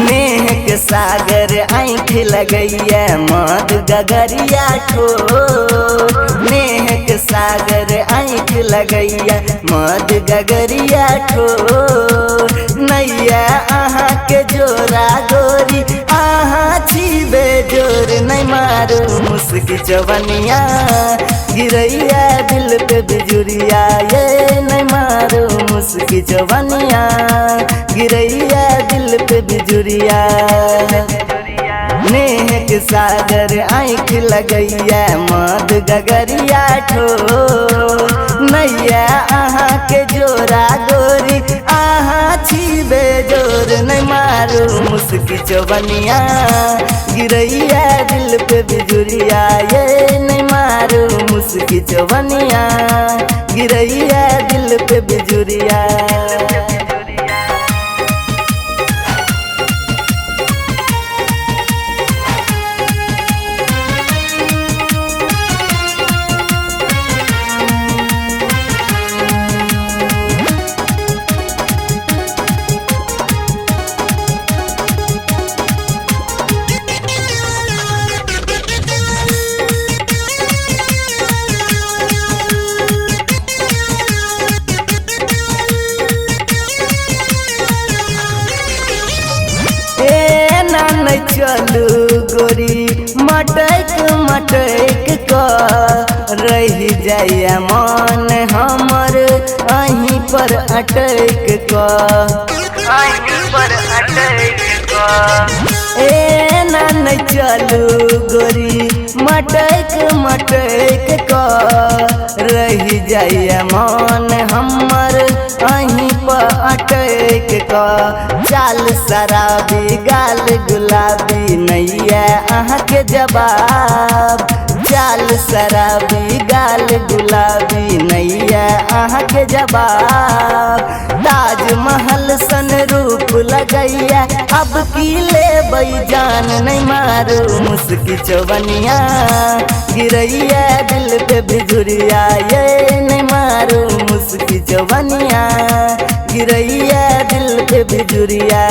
नेह के सागर आँख लगैया मद गगरिया ठोर। नेह के सागर आँख लगैया मद गगरिया ठोर। नैया अहाँ के जोरा गोरी अहाँ छीबे जोर नहीं मारू मुस्की जवनिया गिरैया दिल पे बिजुरिया ये नहीं मारू मुस्की जवनिया गिरैया दिल पे बिजुरिया। नेह के सागर आँख लगैया मद गगरिया ठोर। नैया अहाँ के जोरा गोरी अहाँ छीबे जोर नहीं मारू मुस्की जवनिया गिरैया दिल पे बिजुरिया ये नहीं मारू मुस्की जवनिया गिरैया दिल पे बिजुरिया। चलू गोरी मटक मटक कर रही जाइया मन हमर अहीं पर अटक कर ए नान चलू गोरी मटक मटक कर रही जाइया मन हमर अहीं पर अटक कर। चाल शराबी गाल गुलाबी नैया अहाँ के जवाब। चाल शराबी गाल गुलाबी नैया अहाँ के जवाब। ताजमहल सन रूप लगैया अब की ले जान नहीं मारू मुस्की जवनिया गिरैया दिल पे बिजुरिया ये नहीं मारू मुस्की जवनिया गिरैया दिल पे बिजुरिया।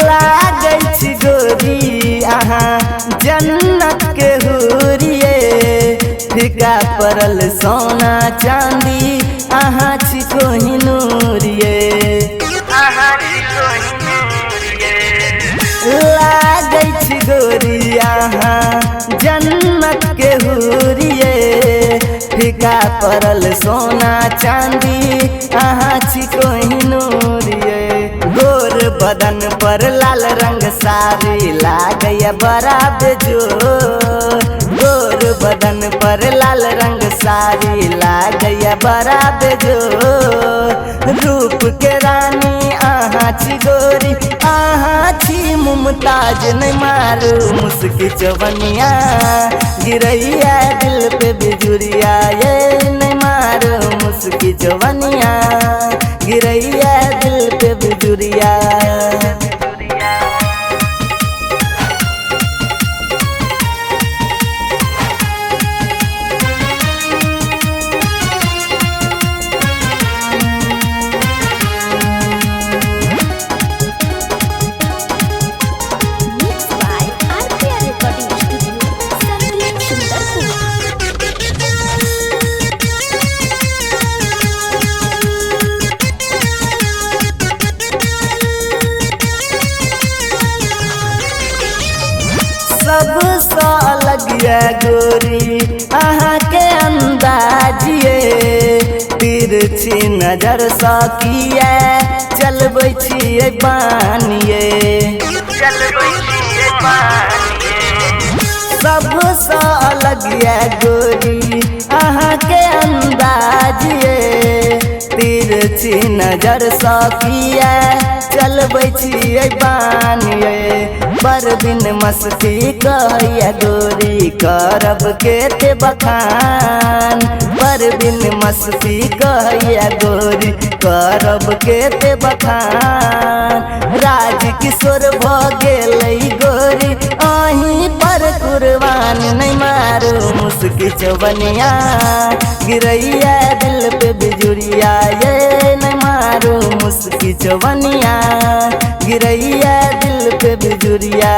लागै छी गोरी अहाँ जन्नत के हुरिये फीका पड़ल सोना चांदी अहाँ छी कोहिनूरिये। लागै छी गोरी अहाँ जन्नत के हुरिये फीका पड़ल सोना चांदी अहाँ छी कोहिनूरिये। गोर बदन पर लाल रंग साड़ी लागैया बड़ा बेजोर। गोर बदन पर लाल रंग साड़ी लागैया बड़ा बेजोर। रूप के रानी अहाँ छी गोरी अहाँ छी मुमताज नहीं मारू मुस्की जवनिया गिरैया दिल पे बिजुरिया ये नहीं मारू मुस्की जवनिया गिरैया दिल पे बिजुरिया। तिरछी नजर सकिए चलबै छियै बानिए सबसँ अलग ये गोरी अहाँ के अंदाज ये तिरछी नजर सकिए चलबै छियै बानिए पर दिन मस्ती कहैया गोरी करब केते बखान पर बिन मस्ती कहैया गोरी करब केते बखान राज किशोर भ गेलै गोरी अहीं पर कुर्बान नहीं मारू मुस्की चवनिया गिरैया दिल पे बिजुरिया ये नहीं मारू मुस्की चवनिया गिरैया दिल पे बिजुरिया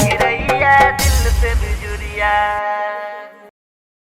गिरैया दिल पे बिजुरिया।